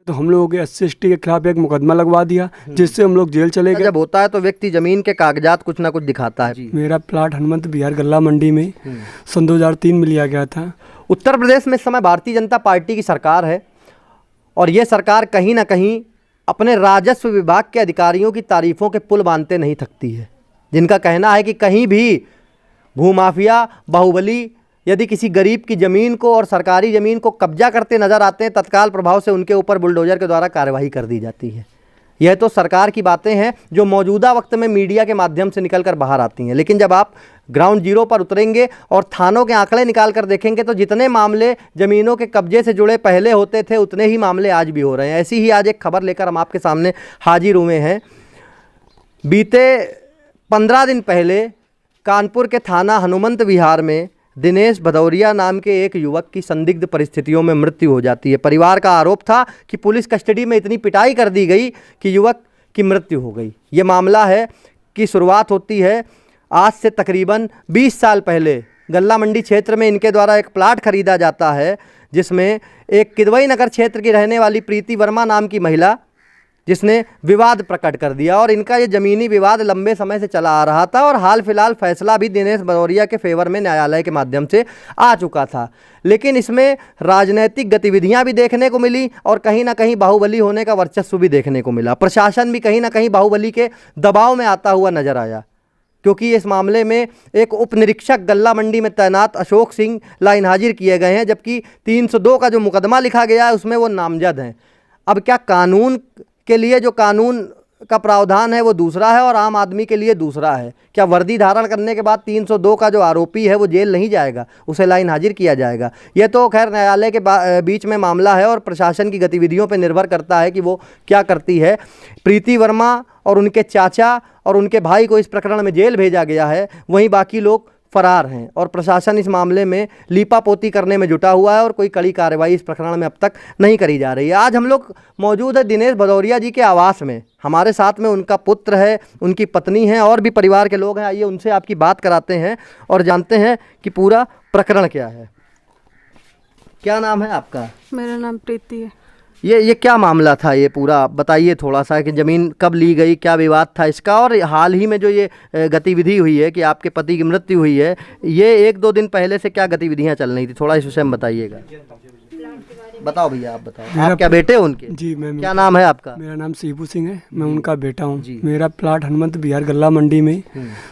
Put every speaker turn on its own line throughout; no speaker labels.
तो हम लोगों के SC/ST के खिलाफ एक मुकदमा लगवा दिया, जिससे हम लोग जेल चले गए।
जब होता है तो व्यक्ति जमीन के कागजात कुछ ना कुछ दिखाता है।
मेरा प्लाट हनुमंत विहार गल्ला मंडी में सन 2003 में लिया गया था।
उत्तर प्रदेश में इस समय भारतीय जनता पार्टी की सरकार है और ये सरकार कहीं ना कहीं अपने राजस्व विभाग के अधिकारियों की तारीफों के पुल बांधते नहीं थकती है, जिनका कहना है कि कहीं भी भूमाफिया, बाहुबली यदि किसी गरीब की ज़मीन को और सरकारी ज़मीन को कब्जा करते नज़र आते हैं, तत्काल प्रभाव से उनके ऊपर बुलडोजर के द्वारा कार्रवाई कर दी जाती है। यह तो सरकार की बातें हैं जो मौजूदा वक्त में मीडिया के माध्यम से निकलकर बाहर आती हैं, लेकिन जब आप ग्राउंड जीरो पर उतरेंगे और थानों के आंकड़े निकाल कर देखेंगे तो जितने मामले ज़मीनों के कब्जे से जुड़े पहले होते थे, उतने ही मामले आज भी हो रहे हैं। ऐसी ही आज एक खबर लेकर हम आपके सामने हाजिर हुए हैं। बीते 15 दिन पहले कानपुर के थाना हनुमंत विहार में दिनेश भदौरिया नाम के एक युवक की संदिग्ध परिस्थितियों में मृत्यु हो जाती है। परिवार का आरोप था कि पुलिस कस्टडी में इतनी पिटाई कर दी गई कि युवक की मृत्यु हो गई। ये मामला है कि शुरुआत होती है आज से तकरीबन 20 साल पहले। गल्ला मंडी क्षेत्र में इनके द्वारा एक प्लाट खरीदा जाता है, जिसमें एक किदवई नगर क्षेत्र की रहने वाली प्रीति वर्मा नाम की महिला, जिसने विवाद प्रकट कर दिया और इनका ये ज़मीनी विवाद लंबे समय से चला आ रहा था और हाल फिलहाल फैसला भी दिनेश भदौरिया के फेवर में न्यायालय के माध्यम से आ चुका था। लेकिन इसमें राजनीतिक गतिविधियां भी देखने को मिली और कहीं ना कहीं बाहुबली होने का वर्चस्व भी देखने को मिला। प्रशासन भी कहीं ना कहीं बाहुबली के दबाव में आता हुआ नजर आया, क्योंकि इस मामले में एक उप निरीक्षक गल्ला मंडी में तैनात अशोक सिंह लाइन हाजिर किए गए हैं, जबकि 302 का जो मुकदमा लिखा गया है उसमें वो नामजद हैं। अब क्या कानून के लिए जो कानून का प्रावधान है वो दूसरा है और आम आदमी के लिए दूसरा है? क्या वर्दी धारण करने के बाद 302 का जो आरोपी है वो जेल नहीं जाएगा, उसे लाइन हाजिर किया जाएगा? यह तो खैर न्यायालय के बीच में मामला है और प्रशासन की गतिविधियों पर निर्भर करता है कि वो क्या करती है। प्रीति वर्मा और उनके चाचा और उनके भाई को इस प्रकरण में जेल भेजा गया है, वहीं बाकी लोग फरार हैं और प्रशासन इस मामले में लीपापोती करने में जुटा हुआ है और कोई कड़ी कार्रवाई इस प्रकरण में अब तक नहीं करी जा रही है। आज हम लोग मौजूद है दिनेश भदौरिया जी के आवास में। हमारे साथ में उनका पुत्र है, उनकी पत्नी है और भी परिवार के लोग हैं। आइए उनसे आपकी बात कराते हैं और जानते हैं कि पूरा प्रकरण क्या है। क्या नाम है आपका?
मेरा नाम प्रीति है।
ये क्या मामला था, ये पूरा बताइए थोड़ा सा कि ज़मीन कब ली गई, क्या विवाद था इसका, और हाल ही में जो ये गतिविधि हुई है कि आपके पति की मृत्यु हुई है, ये 1-2 दिन पहले से क्या गतिविधियां चल रही थी, थोड़ा इस विषय में बताइएगा। बताओ भैया, आप बताओ। आप क्या बेटे हो उनके?
जी मैं।
क्या नाम है आपका?
मेरा नाम शिबू सिंह है, मैं उनका बेटा हूँ। मेरा प्लाट हनुमंत विहार गल्ला मंडी में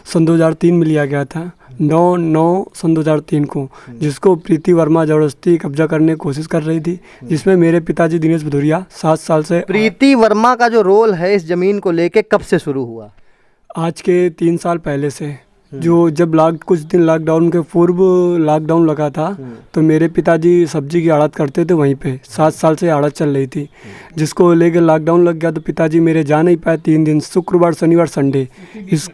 सन 2003 में लिया गया था, 9/9 सन 2003 को, जिसको प्रीति वर्मा जबरदस्ती कब्जा करने की कोशिश कर रही थी, जिसमें मेरे पिताजी दिनेश भदौरिया 7 साल से।
प्रीति वर्मा का जो रोल है इस जमीन को लेके कब से शुरू हुआ?
आज के 3 साल पहले से, जो जब कुछ दिन लॉकडाउन के पूर्व लॉकडाउन लगा था तो मेरे पिताजी सब्जी की आड़त करते थे वहीं पे। 7 साल से आड़त चल रही थी, जिसको लेकर लॉकडाउन लग गया तो पिताजी मेरे जा नहीं पाए 3 दिन, शुक्रवार शनिवार संडे।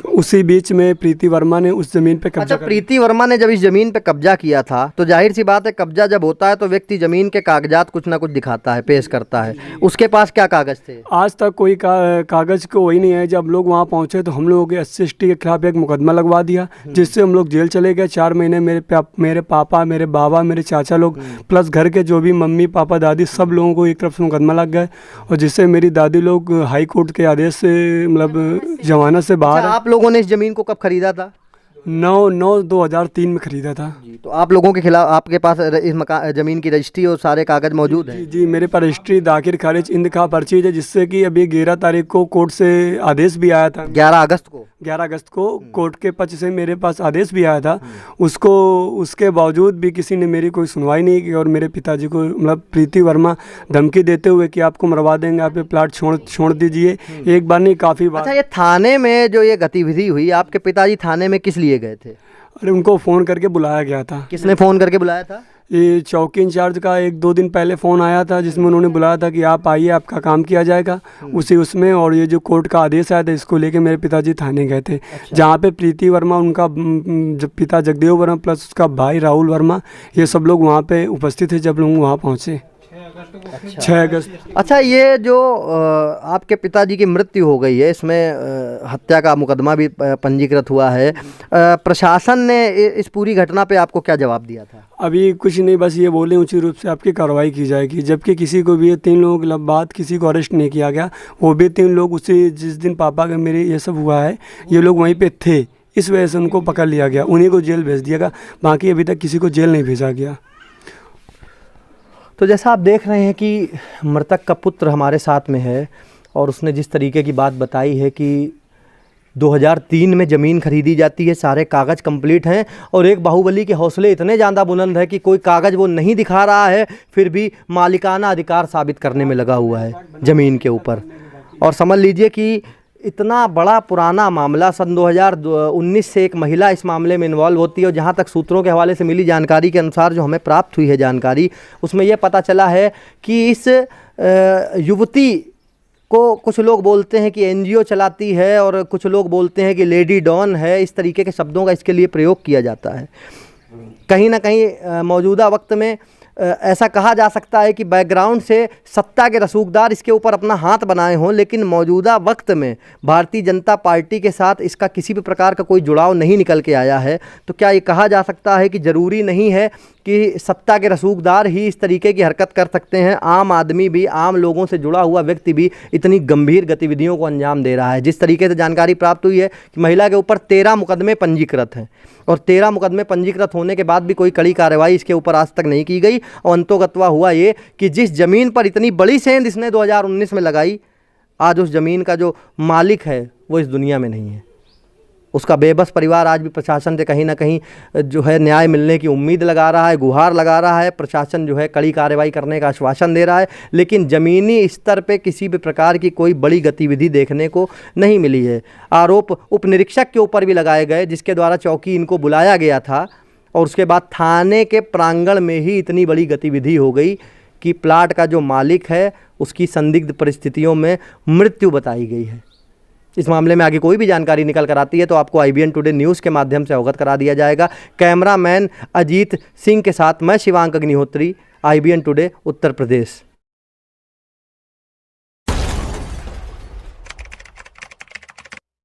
उसी बीच में प्रीति वर्मा ने उस ज़मीन पे कब्जा।
प्रीति वर्मा ने जब इस ज़मीन पे कब्जा किया था तो जाहिर सी बात है, कब्जा जब होता है तो व्यक्ति ज़मीन के कागजात कुछ ना कुछ दिखाता है, पेश करता है। उसके पास क्या कागज़ थे? आज
तक कोई कागज़ कोई नहीं है। जब लोग वहाँ पहुँचे तो हम लोगों के SC/ST के खिलाफ एक मुकदमा लगवा दिया, जिससे हम लोग जेल चले गए 4 महीने। मेरे पापा, मेरे बाबा, मेरे चाचा लोग प्लस घर के जो भी मम्मी पापा दादी, सब लोगों को एक तरफ से मुकदमा लग गए और जिससे मेरी दादी लोग हाई कोर्ट के आदेश से मतलब जमानत से बाहर।
आप लोगों ने इस ज़मीन को कब खरीदा था?
9/9/2003 में खरीदा था।
तो आप लोगों के खिलाफ आपके पास इस ज़मीन की रजिस्ट्री और सारे कागज मौजूद हैं?
जी मेरे पास रजिस्ट्री, दाखिल खारिज, इंतखा पर्ची है, जिससे कि अभी 11 तारीख को कोर्ट से आदेश भी आया था।
11 अगस्त को
कोर्ट के पक्ष से मेरे पास आदेश भी आया था। उसके बावजूद भी किसी ने मेरी कोई सुनवाई नहीं की और मेरे पिताजी को मतलब प्रीति वर्मा धमकी देते हुए कि आपको मरवा देंगे, आप ये प्लाट छोड़ दीजिए। एक बार नहीं, काफ़ी बार।
अच्छा, ये थाने में जो ये गतिविधि हुई, आपके पिताजी थाने में किस लिए गए थे?
अरे उनको फ़ोन करके बुलाया गया था।
किसने फ़ोन करके बुलाया था?
ये चौकी इंचार्ज का 1-2 दिन पहले फ़ोन आया था, जिसमें उन्होंने बुलाया था कि आप आइए, आपका काम किया जाएगा उसमें। और ये जो कोर्ट का आदेश आया था, इसको लेके मेरे पिताजी थाने गए थे। अच्छा। जहाँ पे प्रीति वर्मा, उनका पिता जगदेव वर्मा प्लस उसका भाई राहुल वर्मा, ये सब लोग वहाँ पे उपस्थित थे जब लोग वहाँ पहुँचे। 6 अगस्त।
अच्छा, ये जो आपके पिताजी की मृत्यु हो गई है, इसमें हत्या का मुकदमा भी पंजीकृत हुआ है, प्रशासन ने इस पूरी घटना पे आपको क्या जवाब दिया था?
अभी कुछ नहीं, बस ये बोले उचित रूप से आपकी कार्रवाई की जाएगी, जबकि किसी को भी 3 लोगों के बाद किसी को अरेस्ट नहीं किया गया। वो भी 3 लोग उसी जिस दिन पापा का मेरे ये सब हुआ है, ये लोग वहीं पे थे, इस वजह से उनको पकड़ लिया गया, उन्हीं को जेल भेज दिया गया, बाकी अभी तक किसी को जेल नहीं भेजा गया।
तो जैसा आप देख रहे हैं कि मृतक का पुत्र हमारे साथ में है और उसने जिस तरीके की बात बताई है कि 2003 में ज़मीन खरीदी जाती है, सारे कागज़ कंप्लीट हैं और एक बाहुबली के हौसले इतने ज़्यादा बुलंद है कि कोई कागज़ वो नहीं दिखा रहा है, फिर भी मालिकाना अधिकार साबित करने में लगा हुआ है ज़मीन के ऊपर। और समझ लीजिए कि इतना बड़ा पुराना मामला, सन 2019 से एक महिला इस मामले में इन्वॉल्व होती है और जहाँ तक सूत्रों के हवाले से मिली जानकारी के अनुसार, जो हमें प्राप्त हुई है जानकारी, उसमें यह पता चला है कि इस युवती को कुछ लोग बोलते हैं कि एनजीओ चलाती है और कुछ लोग बोलते हैं कि लेडी डॉन है। इस तरीके के शब्दों का इसके लिए प्रयोग किया जाता है। कहीं ना कहीं मौजूदा वक्त में ऐसा कहा जा सकता है कि बैकग्राउंड से सत्ता के रसूखदार इसके ऊपर अपना हाथ बनाए हों, लेकिन मौजूदा वक्त में भारतीय जनता पार्टी के साथ इसका किसी भी प्रकार का कोई जुड़ाव नहीं निकल के आया है। तो क्या ये कहा जा सकता है कि ज़रूरी नहीं है कि सत्ता के रसूखदार ही इस तरीके की हरकत कर सकते हैं? आम आदमी भी, आम लोगों से जुड़ा हुआ व्यक्ति भी इतनी गंभीर गतिविधियों को अंजाम दे रहा है। जिस तरीके से जानकारी प्राप्त हुई है कि महिला के ऊपर 13 मुकदमे पंजीकृत हैं और 13 मुकदमे पंजीकृत होने के बाद भी कोई कड़ी कार्रवाई इसके ऊपर आज तक नहीं की गई। और अंतोगत्वा हुआ ये कि जिस ज़मीन पर इतनी बड़ी सेंध इसने 2019 में लगाई, आज उस ज़मीन का जो मालिक है वो इस दुनिया में नहीं है। उसका बेबस परिवार आज भी प्रशासन से कहीं ना कहीं जो है न्याय मिलने की उम्मीद लगा रहा है, गुहार लगा रहा है। प्रशासन जो है कड़ी कार्रवाई करने का आश्वासन दे रहा है, लेकिन ज़मीनी स्तर पे किसी भी प्रकार की कोई बड़ी गतिविधि देखने को नहीं मिली है। आरोप उप निरीक्षक के ऊपर भी लगाए गए, जिसके द्वारा चौकी इनको बुलाया गया था और उसके बाद थाने के प्रांगण में ही इतनी बड़ी गतिविधि हो गई कि प्लाट का जो मालिक है उसकी संदिग्ध परिस्थितियों में मृत्यु बताई गई है। इस मामले में आगे कोई भी जानकारी निकल कर आती है तो आपको IBN टुडे न्यूज़ के माध्यम से अवगत करा दिया जाएगा। कैमरामैन अजीत सिंह के साथ मैं शिवांक अग्निहोत्री, IBN टुडे उत्तर प्रदेश।